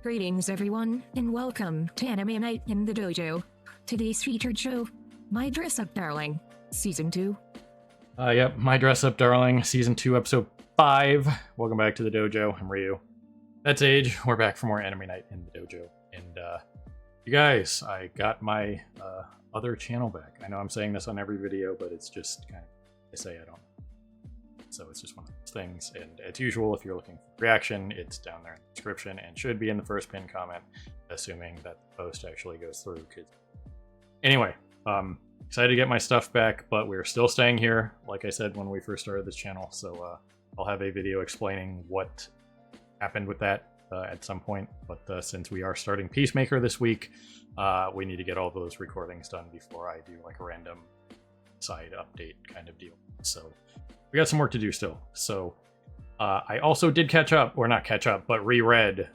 Greetings everyone, and welcome to Anime Night in the Dojo. Today's featured show, My Dress Up Darling, Season 2. Yep, My Dress Up Darling, Season 2, Episode 5. Welcome back to the dojo. I'm Ryu. That's Age. We're back for more Anime Night in the dojo. And, you guys, I got my other channel back. I know I'm saying this on every video, but it's just kind of, I say I don't. So it's just one of those things. And as usual, if you're looking for reaction, it's down there in the description and should be in the first pinned comment, assuming that the post actually goes through. Anyway, excited to get my stuff back, but we're still staying here, like I said when we first started this channel. So I'll have a video explaining what happened with that at some point. But since we are starting Peacemaker this week, we need to get all those recordings done before I do like a random side update kind of deal. So we got some work to do still. So I also did catch up, or not catch up, but reread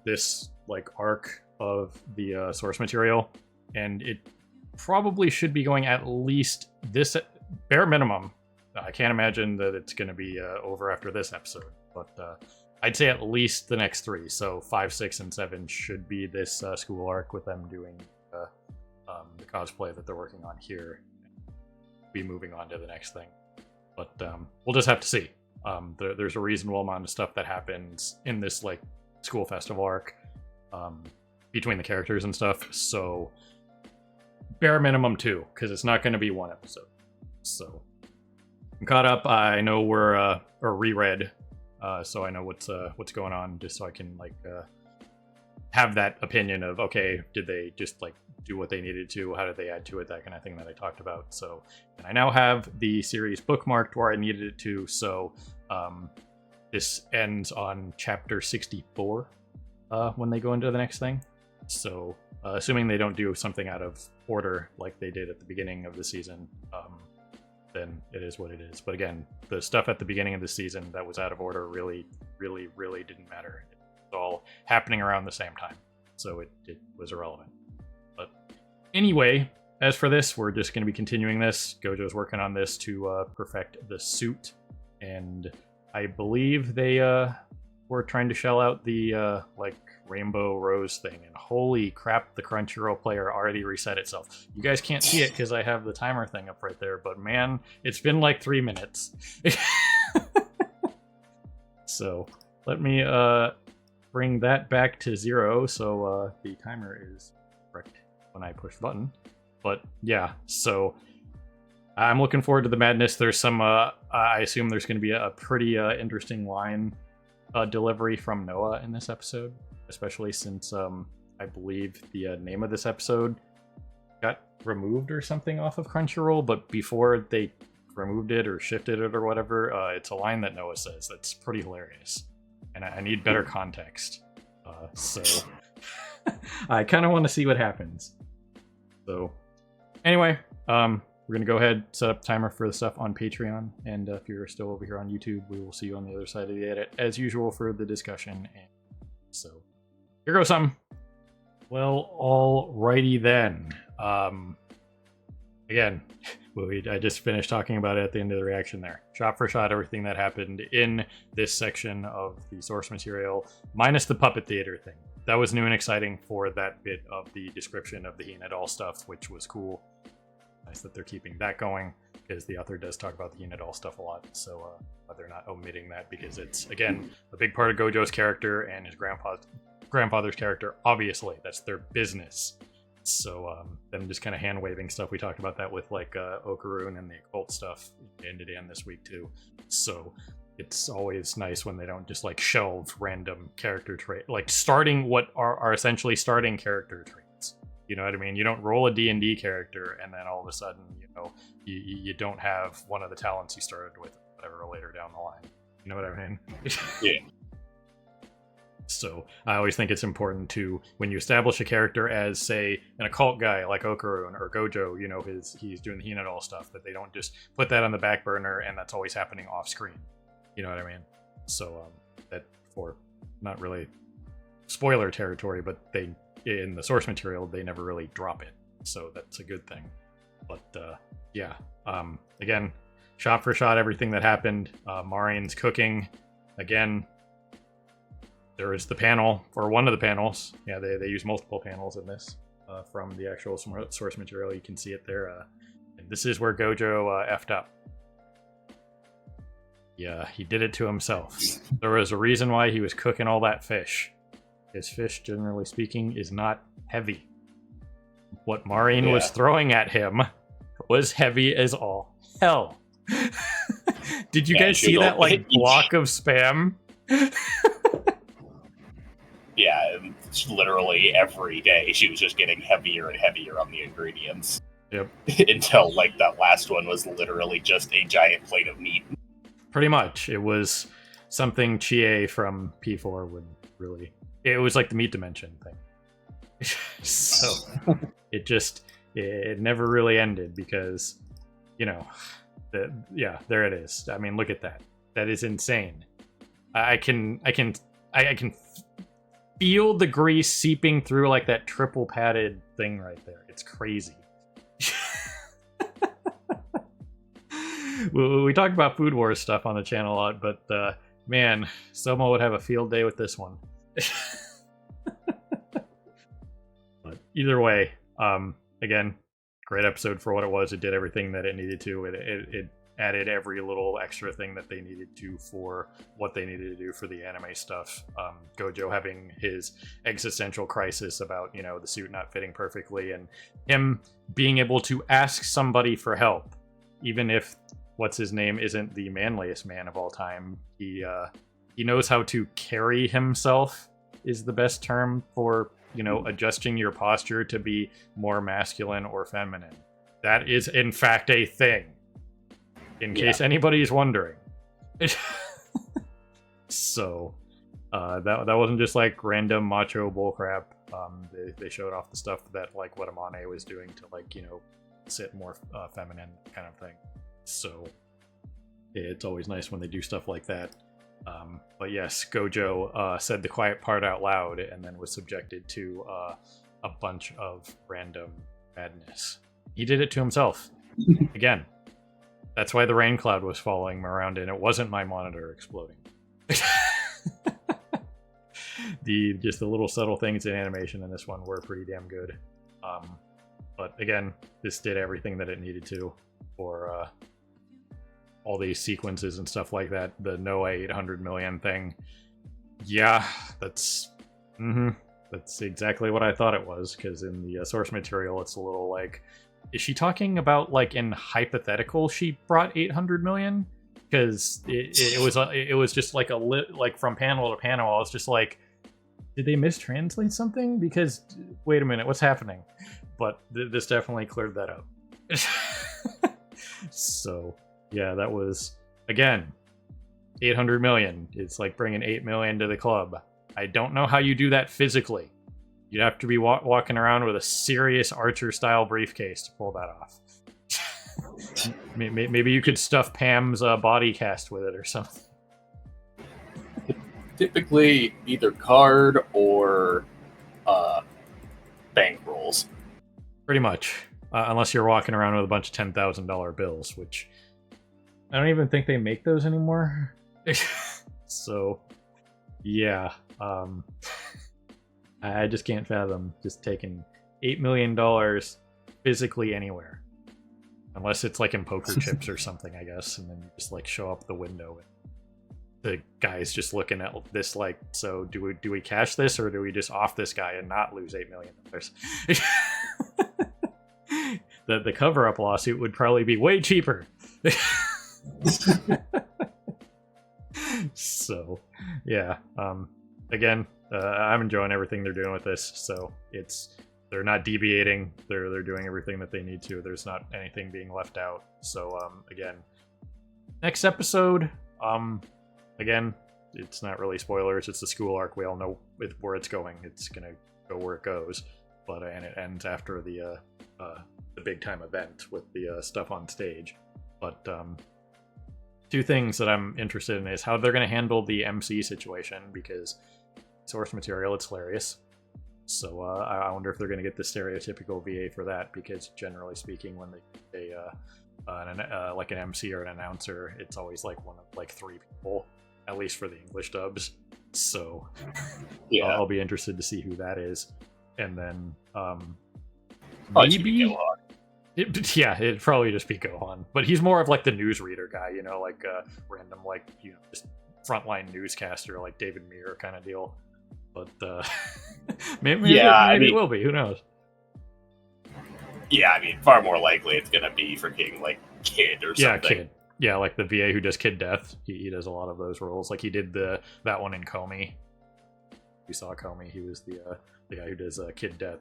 this like arc of the source material, and it probably should be going at least this bare minimum. I can't imagine that it's going to be over after this episode, but I'd say at least the next 3. So 5, 6, and 7 should be this school arc with them doing the cosplay that they're working on here. Be moving on to the next thing. But we'll just have to see. There's a reasonable amount of stuff that happens in this like school festival arc between the characters and stuff. So bare minimum 2, because it's not going to be 1 episode. So I'm caught up. I know we're or reread, so I know what's going on, just so I can like have that opinion of, okay, did they just like do what they needed to? How did they add to it? That kind of thing that I talked about. So, and I now have the series bookmarked where I needed it to. So this ends on chapter 64 when they go into the next thing. So assuming they don't do something out of order like they did at the beginning of the season, then it is what it is. But again, the stuff at the beginning of the season that was out of order really didn't matter. It was all happening around the same time. So it was irrelevant. But anyway, as for this, we're just going to be continuing this. Gojo's working on this to perfect the suit. And I believe they were trying to shell out the like rainbow rose thing. And holy crap, the Crunchyroll player already reset itself. You guys can't see it because I have the timer thing up right there. But man, it's been like 3 minutes. So let me bring that back to 0 so the timer is correct when I push the button. But yeah, so I'm looking forward to the madness. There's some I assume there's going to be a pretty interesting line delivery from Noah in this episode, especially since I believe the name of this episode got removed or something off of Crunchyroll, but before they removed it or shifted it or whatever, it's a line that Noah says that's pretty hilarious, and I need better context. So I kind of want to see what happens. So anyway, we're gonna go ahead, set up timer for the stuff on Patreon, and if you're still over here on YouTube, we will see you on the other side of the edit as usual for the discussion. And so here goes some. Well, alrighty then. Again, I just finished talking about it at the end of the reaction there. Shot for shot, everything that happened in this section of the source material, minus the puppet theater thing. That was new and exciting for that bit of the description of the Hina doll stuff, which was cool. Nice that they're keeping that going, because the author does talk about the Hina doll stuff a lot. So they're not omitting that, because it's, again, a big part of Gojo's character and his grandfather's character. Obviously, that's their business. So them just kind of hand-waving stuff. We talked about that with like Okarun and the occult stuff in Dan this week too. So it's always nice when they don't just like shelve random character trait, like starting what are essentially starting character traits. You know what I mean? You don't roll a D&D character and then all of a sudden, you know, you don't have one of the talents you started with, whatever, later down the line. You know what I mean? Yeah. So I always think it's important to, when you establish a character as, say, an occult guy like Okarun or Gojo, you know, he's doing the Hina doll stuff, that they don't just put that on the back burner and that's always happening off screen. You know what I mean? So that, for not really spoiler territory, but they, in the source material, they never really drop it. So that's a good thing. But yeah, again, shot for shot, everything that happened. Marine's cooking, again, there is the panel, or one of the panels. Yeah, they use multiple panels in this from the actual source material. You can see it there. And this is where Gojo effed up. Yeah, he did it to himself. There was a reason why he was cooking all that fish. His fish, generally speaking, is not heavy. What Maureen was throwing at him was heavy as all hell. Did you guys see that block of spam? Yeah, literally every day she was just getting heavier and heavier on the ingredients. Yep. Until that last one was literally just a giant plate of meat. Pretty much. It was something Chie from P4 would really... It was like the meat dimension thing. So it never really ended because, there it is. I mean, look at that. That is insane. I can feel the grease seeping through like that triple padded thing right there. It's crazy. We talk about Food Wars stuff on the channel a lot, but man, Soma would have a field day with this one. But either way, again, great episode for what it was. It did everything that it needed to. It added every little extra thing that they needed to for what they needed to do for the anime stuff. Gojo having his existential crisis about, the suit not fitting perfectly, and him being able to ask somebody for help, even if what's his name isn't the manliest man of all time. He knows how to carry himself is the best term for, adjusting your posture to be more masculine or feminine. That is, in fact, a thing. In case anybody's wondering. So, that wasn't just like random macho bullcrap. They showed off the stuff that like what Amane was doing to sit more feminine kind of thing. So it's always nice when they do stuff like that. But yes, Gojo said the quiet part out loud and then was subjected to a bunch of random madness. He did it to himself. Again. That's why the rain cloud was following him around, and it wasn't my monitor exploding. The little subtle things in animation in this one were pretty damn good. But again, this did everything that it needed to for all these sequences and stuff like that. The Noah 800 million thing. Yeah, that's exactly what I thought it was, because in the source material, it's a little like... Is she talking about, like, in hypothetical she brought 800 million? Because it was just like like from panel to panel, I was just like, did they mistranslate something? Because, wait a minute, what's happening? But this definitely cleared that up. So, yeah, that was, again, 800 million. It's like bringing 8 million to the club. I don't know how you do that physically. You'd have to be walking around with a serious Archer-style briefcase to pull that off. Maybe you could stuff Pam's body cast with it or something. Typically, either card or bank rolls. Pretty much. Unless you're walking around with a bunch of $10,000 bills, which I don't even think they make those anymore. So, yeah. I just can't fathom just taking $8 million physically anywhere. Unless it's like in poker chips or something, I guess. And then you just like show up the window and the guy's just looking at this like, so do we cash this or do we just off this guy and not lose $8 million? The cover-up lawsuit would probably be way cheaper. So, yeah. Again, I'm enjoying everything they're doing with this. So they're not deviating. They're doing everything that they need to. There's not anything being left out. So again, next episode. Again, it's not really spoilers. It's the school arc. We all know where it's going. It's gonna go where it goes. But and it ends after the big time event with the stuff on stage. But two things that I'm interested in is how they're going to handle the MC situation, because source material, it's hilarious. So I wonder if they're going to get the stereotypical VA for that, because generally speaking, when they like an MC or an announcer, it's always like one of like three people, at least for the English dubs. So Yeah. I'll be interested to see who that is. And then Oh, it should be maybe Gohan. it'd probably just be Gohan, but he's more of like the newsreader guy, like random like just frontline newscaster like David Muir kind of deal. But maybe it will be. Who knows? Yeah, I mean, far more likely it's gonna be freaking like Kid or something. Yeah, Kid. Yeah, like the VA who does Kid Death. He does a lot of those roles. Like he did that one in Comey. You saw Comey. He was the guy who does Kid Death.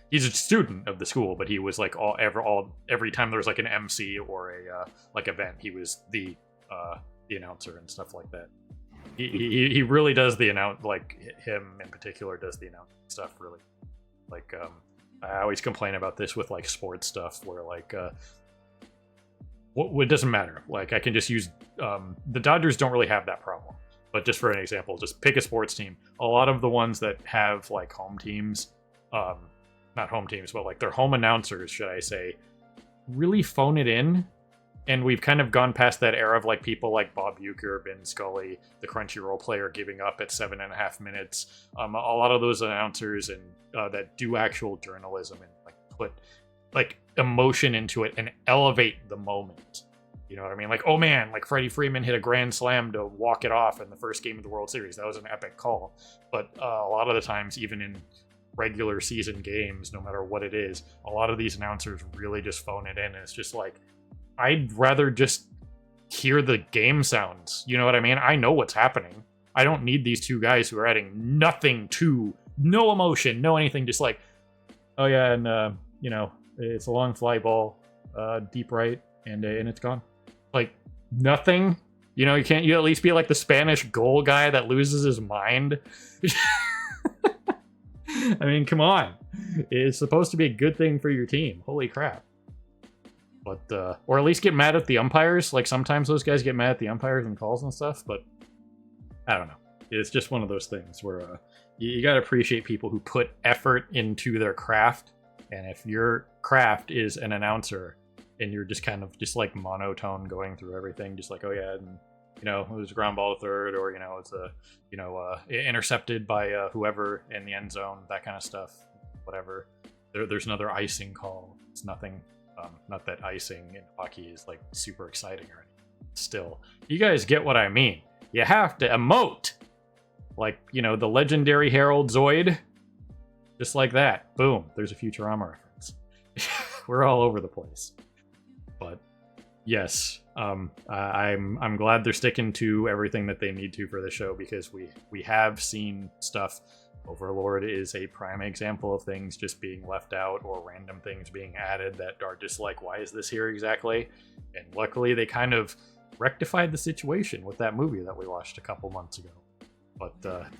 He's a student of the school, but he was like every time there was like an MC or a like event, he was the announcer and stuff like that. He really does the announce, like him in particular does the announcing stuff really. Like I always complain about this with like sports stuff where like it doesn't matter. Like I can just use the Dodgers don't really have that problem. But just for an example, just pick a sports team. A lot of the ones that have like home teams, not home teams, but like their home announcers, should I say, really phone it in. And we've kind of gone past that era of like people like Bob Uecker, Ben Scully, the Crunchyroll player giving up at 7.5 minutes. A lot of those announcers and that do actual journalism and like put like emotion into it and elevate the moment. You know what I mean? Like, oh man, like Freddie Freeman hit a grand slam to walk it off in the first game of the World Series. That was an epic call. But a lot of the times, even in regular season games, no matter what it is, a lot of these announcers really just phone it in. And it's just like, I'd rather just hear the game sounds. You know what I mean? I know what's happening. I don't need these two guys who are adding no emotion, no anything. Just like, oh yeah, and it's a long fly ball, deep right, and it's gone. Like nothing. You at least be like the Spanish goal guy that loses his mind? I mean, come on. It's supposed to be a good thing for your team. Holy crap. But or at least get mad at the umpires. Like sometimes those guys get mad at the umpires and calls and stuff, but I don't know. It's just one of those things where you got to appreciate people who put effort into their craft. And if your craft is an announcer and you're just kind of just like monotone going through everything, just like, oh yeah, and it was a ground ball to third, or it's intercepted by whoever in the end zone, that kind of stuff, whatever. There's another icing call. It's nothing. Not that icing in hockey is like super exciting or anything. Still, you guys get what I mean. You have to emote, like the legendary Harold Zoid, just like that. Boom. There's a Futurama reference. We're all over the place. But yes, I'm glad they're sticking to everything that they need to for the show, because we have seen stuff. Overlord is a prime example of things just being left out or random things being added that are just like, why is this here exactly? And luckily they kind of rectified the situation with that movie that we watched a couple months ago. But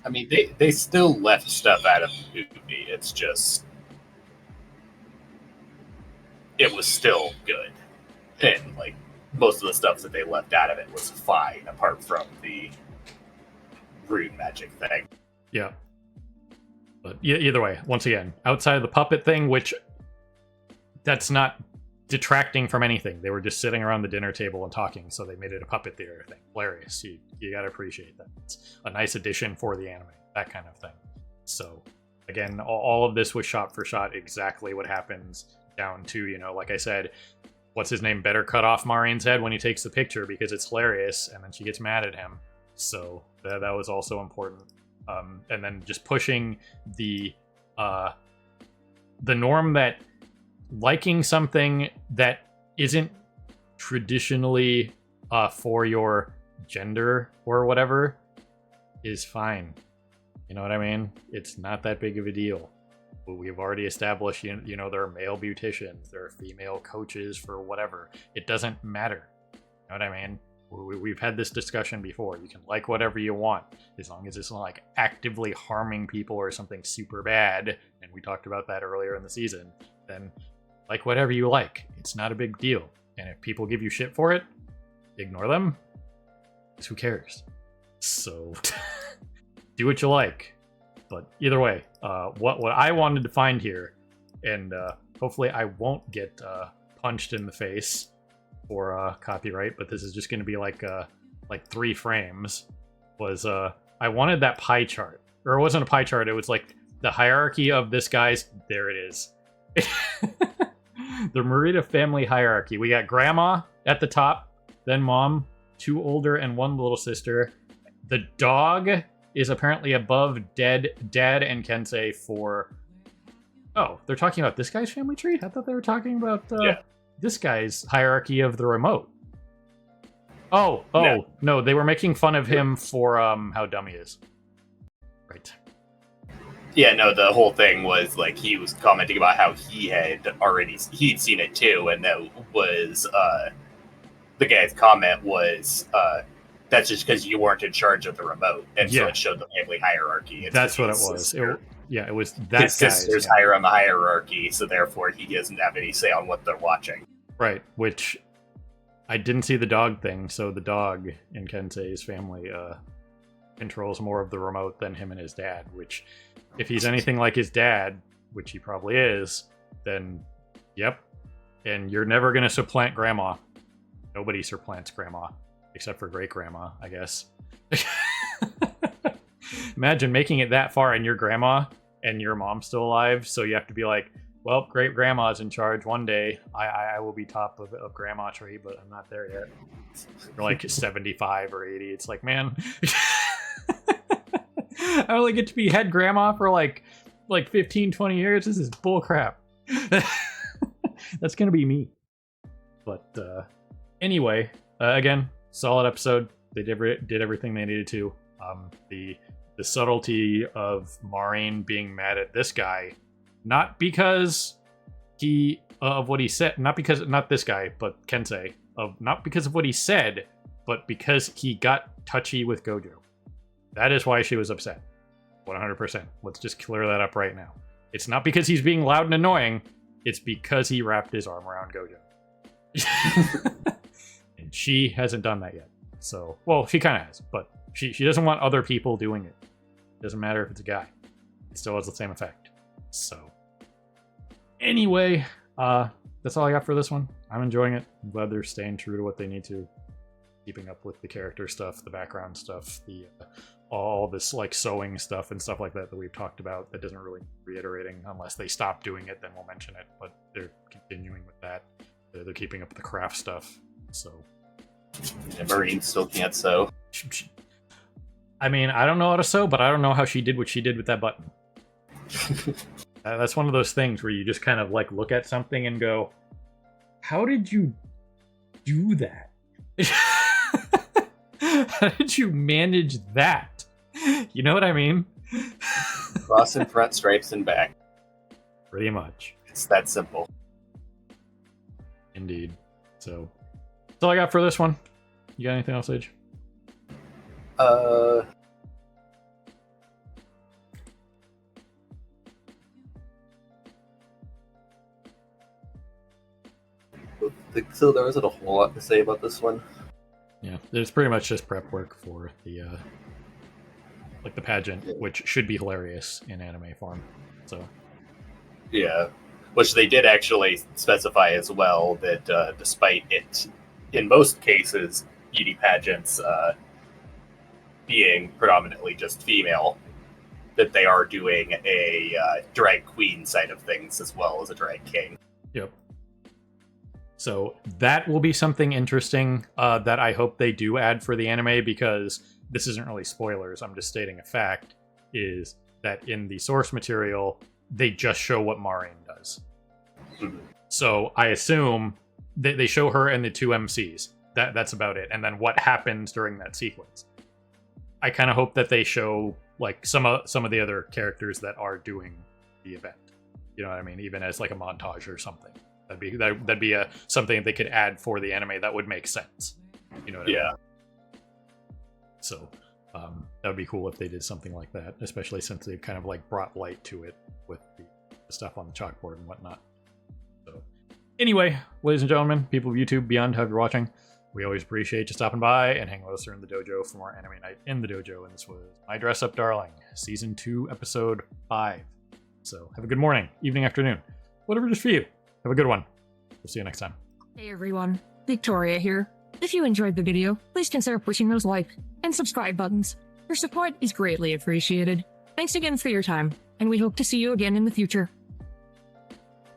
I mean, they still left stuff out of the movie. It's just it was still good. And like most of the stuff that they left out of it was fine, apart from the rune magic thing. Yeah. But either way, once again, outside of the puppet thing, which that's not detracting from anything. They were just sitting around the dinner table and talking, so they made it a puppet theater thing. Hilarious. You gotta appreciate that. It's a nice addition for the anime, that kind of thing. So, again, all of this was shot for shot exactly what happens, down to, like I said, what's his name better cut off Maureen's head when he takes the picture because it's hilarious, and then she gets mad at him. So that was also important. And then just pushing the norm that liking something that isn't traditionally for your gender or whatever is fine. You know what I mean? It's not that big of a deal. But we've already established, there are male beauticians, there are female coaches for whatever. It doesn't matter. You know what I mean? We've had this discussion before. You can like whatever you want, as long as it's not like actively harming people or something super bad, and we talked about that earlier in the season, then like whatever you like. It's not a big deal. And if people give you shit for it, ignore them, because who cares? So do what you like. But either way, what I wanted to find here, and hopefully I won't get punched in the face for copyright, but this is just going to be like 3 frames. was I wanted that pie chart. Or it wasn't a pie chart, it was like the hierarchy of this guy's. There it is. The Morita family hierarchy. We got grandma at the top, then mom, 2 older and 1 little sister. The dog is apparently above dad and Kensei for... Oh, they're talking about this guy's family tree? I thought they were talking about this guy's hierarchy of the remote. Oh, no, they were making fun of him for how dumb he is. Right. Yeah, no, the whole thing was like he was commenting about how he'd seen it too, and that was the guy's comment was that's just because you weren't in charge of the remote, and so it showed the family hierarchy. That's what it was. It was that his sister's higher on the hierarchy, so therefore he doesn't have any say on what they're watching. Right, which I didn't see the dog thing, so the dog in Kensei's family controls more of the remote than him and his dad, which, if he's anything like his dad, which he probably is, then yep. And you're never going to supplant grandma. Nobody supplants grandma, except for great-grandma, I guess. Imagine making it that far and your grandma and your mom's still alive, so you have to be like, well, great-grandma's in charge. One day, I will be top of grandma tree, but I'm not there yet. You're like 75 or 80. It's like, man... I only get to be head grandma for like 15, 20 years. This is bullcrap. That's gonna be me. But anyway, again, solid episode. They did everything they needed to. The subtlety of Maureen being mad at this guy, not because of what he said, not this guy, but Kensei, not because of what he said, but because he got touchy with Gojo. That is why she was upset. 100%. Let's just clear that up right now. It's not because he's being loud and annoying. It's because he wrapped his arm around Gojo. And she hasn't done that yet. So, well, she kind of has, but she doesn't want other people doing it. Doesn't matter if it's a guy. It still has the same effect. So, anyway, that's all I got for this one. I'm enjoying it. I'm glad they're staying true to what they need to. Keeping up with the character stuff, the background stuff, the all this like sewing stuff and stuff like that we've talked about. That doesn't really reiterating unless they stop doing it, then we'll mention it. But they're continuing with that. They're keeping up with the craft stuff. So Marine still can't sew. I mean, I don't know how to sew, but I don't know how she did what she did with that button. That's one of those things where you just kind of like look at something and go, "How did you do that? How did you manage that?" You know what I mean? Cross in front, stripes in back. Pretty much. It's that simple. Indeed. So that's all I got for this one. You got anything else, Age? So there wasn't a whole lot to say about this one. Yeah, there's pretty much just prep work for the like the pageant, which should be hilarious in anime form. So yeah, which they did actually specify as well that despite it, in most cases, beauty pageants being predominantly just female, that they are doing a drag queen side of things as well as a drag king. Yep. So that will be something interesting that I hope they do add for the anime, because this isn't really spoilers. I'm just stating a fact, is that in the source material, they just show what Maureen does. Mm-hmm. So I assume they show her and the 2 MCs. That's about it. And then what happens during that sequence. I kind of hope that they show like some of the other characters that are doing the event. You know what I mean? Even as like a montage or something. That'd be something that they could add for the anime that would make sense. You know what I mean? So that would be cool if they did something like that, especially since they've kind of like brought light to it with the stuff on the chalkboard and whatnot. So anyway, ladies and gentlemen, people of YouTube, beyond, however you're watching, we always appreciate you stopping by and hanging with us during the dojo for more Anime Night in the Dojo. And this was My Dress Up Darling, Season 2, Episode 5. So have a good morning, evening, afternoon, whatever it is for you. Have a good one. We'll see you next time. Hey everyone, Victoria here. If you enjoyed the video, please consider pushing those like and subscribe buttons. Your support is greatly appreciated. Thanks again for your time, and we hope to see you again in the future.